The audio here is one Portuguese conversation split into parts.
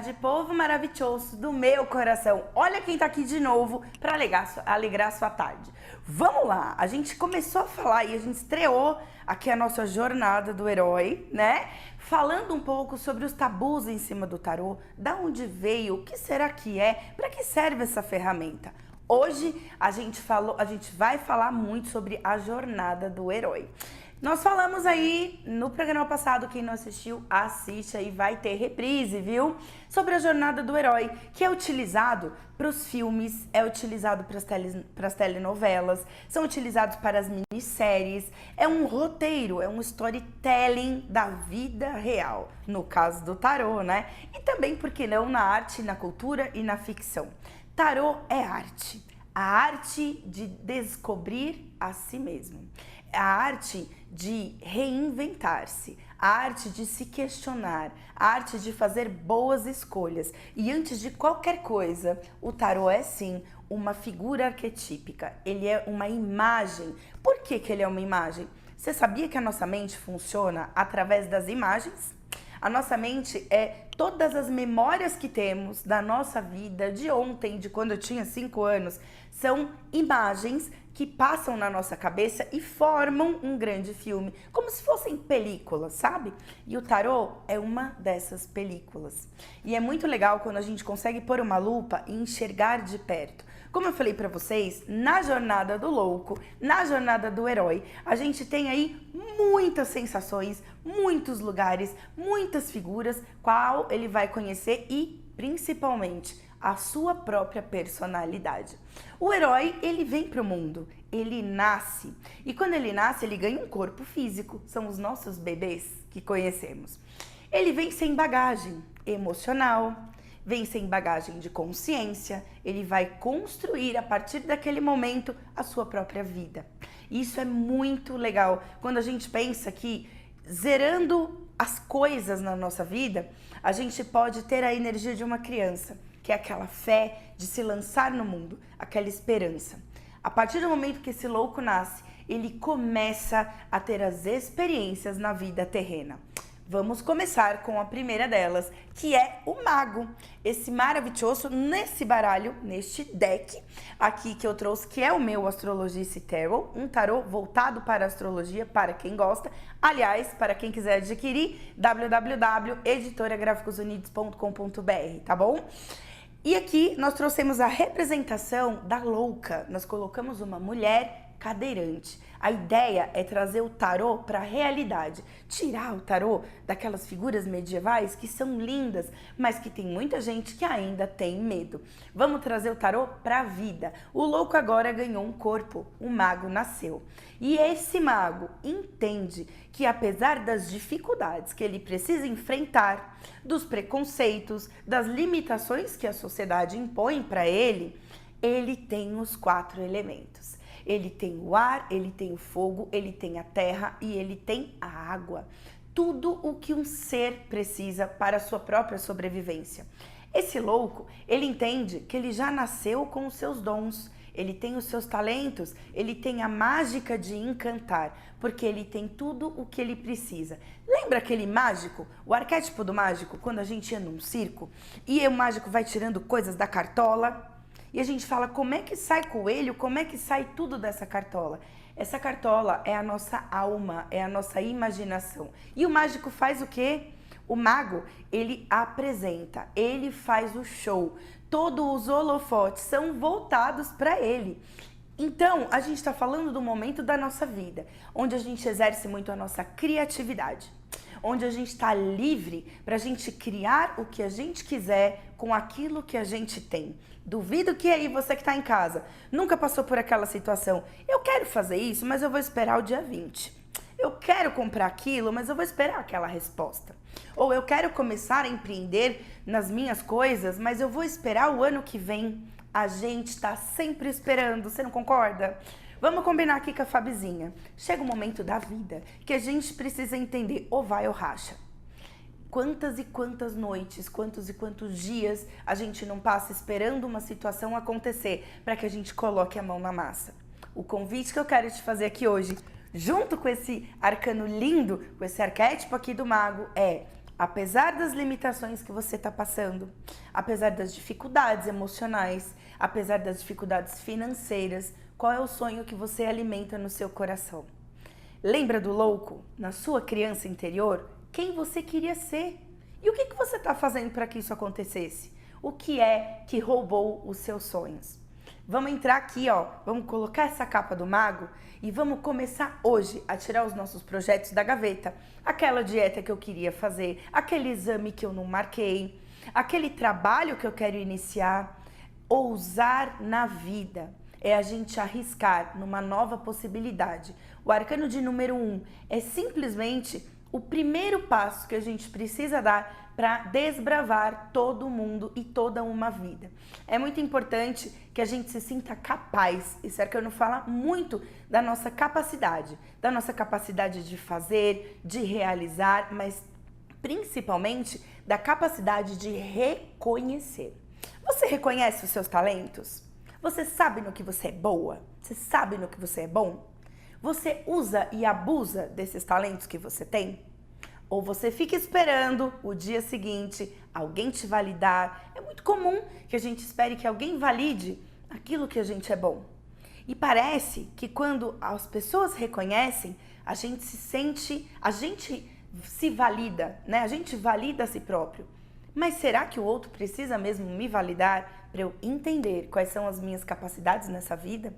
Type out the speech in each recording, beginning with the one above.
tarde, povo maravilhoso do meu coração. Olha quem tá aqui de novo para alegrar sua tarde. Vamos lá, a gente começou a falar e a gente estreou aqui a nossa jornada do herói, né? Falando um pouco sobre os tabus em cima do tarô, da onde veio, o que será que é, para que serve essa ferramenta. Hoje a gente vai falar muito sobre a jornada do herói. Nós falamos aí no programa passado, quem não assistiu, assiste aí, vai ter reprise, viu? Sobre a jornada do herói, que é utilizado para os filmes, é utilizado para as telenovelas, são utilizados para as minisséries, é um roteiro, é um storytelling da vida real, no caso do tarô, né? E também, por que não, na arte, na cultura e na ficção. Tarô é arte, a arte de descobrir a si mesmo. A arte de reinventar-se, a arte de se questionar, a arte de fazer boas escolhas. E antes de qualquer coisa, o tarô é sim uma figura arquetípica, ele é uma imagem. Por que que ele é uma imagem? Você sabia que a nossa mente funciona através das imagens? A nossa mente é todas as memórias que temos da nossa vida, de ontem, de quando eu tinha 5 anos, são imagens que passam na nossa cabeça e formam um grande filme, como se fossem películas, sabe? E o tarô é uma dessas películas. E é muito legal quando a gente consegue pôr uma lupa e enxergar de perto. Como eu falei pra vocês, na jornada do louco, na jornada do herói, a gente tem aí muitas sensações, muitos lugares, muitas figuras, qual ele vai conhecer e, principalmente, a sua própria personalidade. O herói, ele vem pro mundo, ele nasce. E quando ele nasce, ele ganha um corpo físico. São os nossos bebês que conhecemos. Ele vem sem bagagem emocional, vem sem bagagem de consciência. Ele vai construir, a partir daquele momento, a sua própria vida. Isso é muito legal. Quando a gente pensa que, zerando as coisas na nossa vida, a gente pode ter a energia de uma criança, que é aquela fé de se lançar no mundo, aquela esperança. A partir do momento que esse louco nasce, ele começa a ter as experiências na vida terrena. Vamos começar com a primeira delas, que é o mago. Esse maravilhoso, nesse baralho, neste deck aqui que eu trouxe, que é o meu Astrologice Tarot, um tarô voltado para a astrologia, para quem gosta. Aliás, para quem quiser adquirir, www.editoragraficosunidos.com.br, tá bom? E aqui nós trouxemos a representação da louca. Nós colocamos uma mulher cadeirante. A ideia é trazer o tarô para a realidade, tirar o tarô daquelas figuras medievais que são lindas, mas que tem muita gente que ainda tem medo. Vamos trazer o tarô para a vida. O louco agora ganhou um corpo, o mago nasceu. E esse mago entende que, apesar das dificuldades que ele precisa enfrentar, dos preconceitos, das limitações que a sociedade impõe para ele tem os 4 elementos. Ele tem o ar, ele tem o fogo, ele tem a terra e ele tem a água. Tudo o que um ser precisa para a sua própria sobrevivência. Esse louco, ele entende que ele já nasceu com os seus dons, ele tem os seus talentos, ele tem a mágica de encantar, porque ele tem tudo o que ele precisa. Lembra aquele mágico, o arquétipo do mágico, quando a gente ia num circo e o mágico vai tirando coisas da cartola? E a gente fala, como é que sai coelho, como é que sai tudo dessa cartola? Essa cartola é a nossa alma, é a nossa imaginação. E o mágico faz o quê? O mago, ele apresenta, ele faz o show. Todos os holofotes são voltados para ele. Então, a gente está falando do momento da nossa vida, onde a gente exerce muito a nossa criatividade, onde a gente está livre para a gente criar o que a gente quiser com aquilo que a gente tem. Duvido que aí você que está em casa nunca passou por aquela situação. Eu quero fazer isso, mas eu vou esperar o dia 20. Eu quero comprar aquilo, mas eu vou esperar aquela resposta. Ou eu quero começar a empreender nas minhas coisas, mas eu vou esperar o ano que vem. A gente está sempre esperando, você não concorda? Vamos combinar aqui com a Fabizinha. Chega um momento da vida que a gente precisa entender ou vai ou racha. Quantas e quantas noites, quantos e quantos dias a gente não passa esperando uma situação acontecer para que a gente coloque a mão na massa. O convite que eu quero te fazer aqui hoje, junto com esse arcano lindo, com esse arquétipo aqui do mago, é Apesar das limitações que você está passando, apesar das dificuldades emocionais, apesar das dificuldades financeiras, qual é o sonho que você alimenta no seu coração? Lembra do louco, na sua criança interior, quem você queria ser? E o que você está fazendo para que isso acontecesse? O que é que roubou os seus sonhos? Vamos entrar aqui, ó, vamos colocar essa capa do mago e vamos começar hoje a tirar os nossos projetos da gaveta. Aquela dieta que eu queria fazer, aquele exame que eu não marquei, aquele trabalho que eu quero iniciar. Ousar na vida é a gente arriscar numa nova possibilidade. O arcano de número 1 é simplesmente o primeiro passo que a gente precisa dar para desbravar todo mundo e toda uma vida. É muito importante que a gente se sinta capaz. Esse arcano fala muito da nossa capacidade de fazer, de realizar, mas principalmente da capacidade de reconhecer. Você reconhece os seus talentos? Você sabe no que você é boa? Você sabe no que você é bom? Você usa e abusa desses talentos que você tem? Ou você fica esperando o dia seguinte alguém te validar? É muito comum que a gente espere que alguém valide aquilo que a gente é bom. E parece que quando as pessoas reconhecem, a gente se valida, né? A gente valida a si próprio. Mas será que o outro precisa mesmo me validar para eu entender quais são as minhas capacidades nessa vida?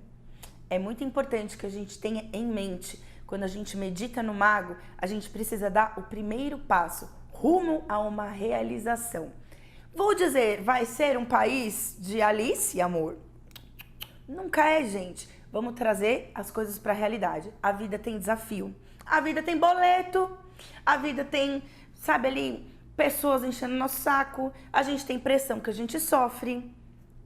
É muito importante que a gente tenha em mente, quando a gente medita no mago, a gente precisa dar o primeiro passo rumo a uma realização. Vou dizer, vai ser um país de Alice, amor? Nunca é, gente. Vamos trazer as coisas para a realidade. A vida tem desafio, a vida tem boleto, a vida tem, sabe ali, pessoas enchendo nosso saco, a gente tem pressão que a gente sofre.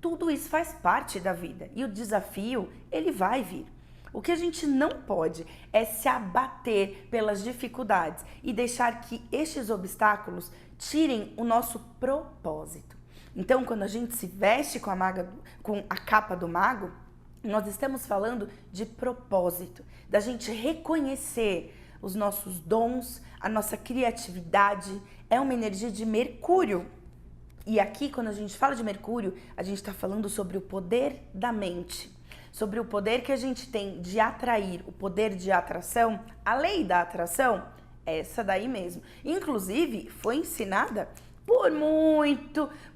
Tudo isso faz parte da vida e o desafio, ele vai vir. O que a gente não pode é se abater pelas dificuldades e deixar que estes obstáculos tirem o nosso propósito. Então, quando a gente se veste com a capa do mago, nós estamos falando de propósito, da gente reconhecer os nossos dons, a nossa criatividade. É uma energia de Mercúrio. E aqui, quando a gente fala de Mercúrio, a gente está falando sobre o poder da mente, sobre o poder que a gente tem de atrair, o poder de atração. A lei da atração é essa daí mesmo. Inclusive, foi ensinada por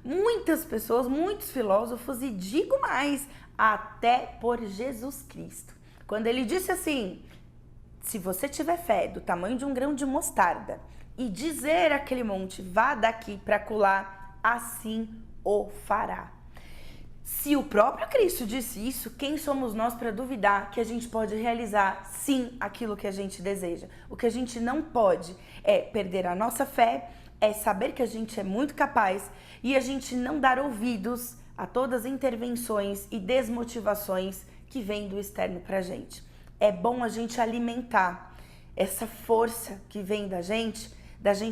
muitas pessoas, muitos filósofos, e digo mais, até por Jesus Cristo. Quando ele disse assim: se você tiver fé do tamanho de um grão de mostarda e dizer aquele monte, vá daqui para acolá, assim o fará. Se o próprio Cristo disse isso, quem somos nós para duvidar que a gente pode realizar sim aquilo que a gente deseja? O que a gente não pode é perder a nossa fé, é saber que a gente é muito capaz e a gente não dar ouvidos a todas as intervenções e desmotivações que vêm do externo pra gente. É bom a gente alimentar essa força que vem da gente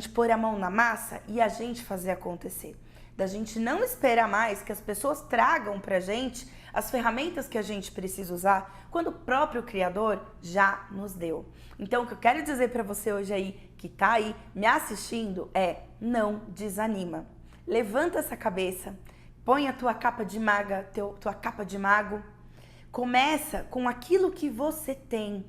pôr a mão na massa e a gente fazer acontecer. Da gente não esperar mais que as pessoas tragam pra gente as ferramentas que a gente precisa usar quando o próprio Criador já nos deu. Então, o que eu quero dizer pra você hoje aí, que tá aí me assistindo, é: não desanima. Levanta essa cabeça, põe a tua capa de maga, tua capa de mago, começa com aquilo que você tem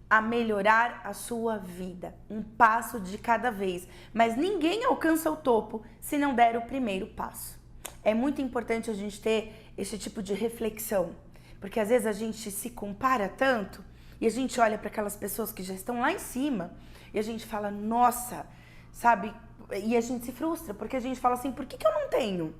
a melhorar a sua vida, um passo de cada vez. Mas ninguém alcança o topo se não der o primeiro passo. É muito importante a gente ter esse tipo de reflexão, porque às vezes a gente se compara tanto e a gente olha para aquelas pessoas que já estão lá em cima e a gente fala: nossa, sabe? E a gente se frustra, porque a gente fala assim: por que eu não tenho?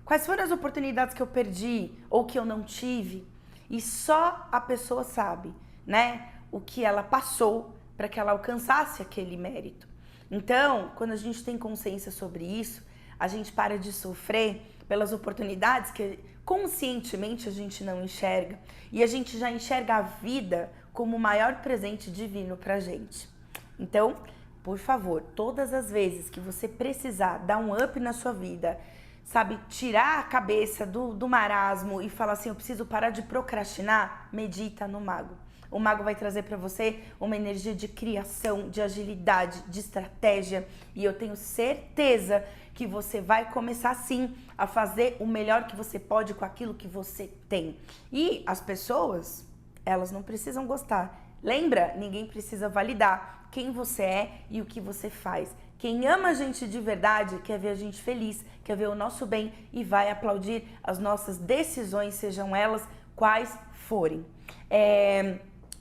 Quais foram as oportunidades que eu perdi ou que eu não tive? E só a pessoa sabe, né? O que ela passou para que ela alcançasse aquele mérito. Então, quando a gente tem consciência sobre isso, a gente para de sofrer pelas oportunidades que conscientemente a gente não enxerga e a gente já enxerga a vida como o maior presente divino pra gente. Então, por favor, todas as vezes que você precisar dar um up na sua vida, sabe, tirar a cabeça do marasmo e falar assim: eu preciso parar de procrastinar, medita no mago. o mago vai trazer para você uma energia de criação, de agilidade, de estratégia. E eu tenho certeza que você vai começar sim a fazer o melhor que você pode com aquilo que você tem. E as pessoas, elas não precisam gostar. Lembra? Ninguém precisa validar quem você é e o que você faz. Quem ama a gente de verdade quer ver a gente feliz, quer ver o nosso bem e vai aplaudir as nossas decisões, sejam elas quais forem.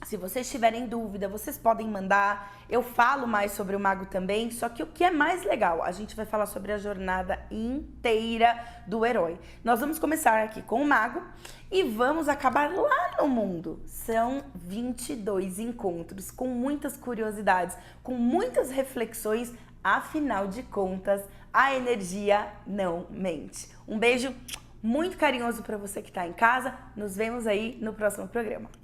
Se vocês tiverem dúvida, vocês podem mandar. Eu falo mais sobre o mago também, só que o que é mais legal, a gente vai falar sobre a jornada inteira do herói. Nós vamos começar aqui com o mago e vamos acabar lá no mundo. São 22 encontros com muitas curiosidades, com muitas reflexões. Afinal de contas, a energia não mente. Um beijo muito carinhoso para você que está em casa. Nos vemos aí no próximo programa.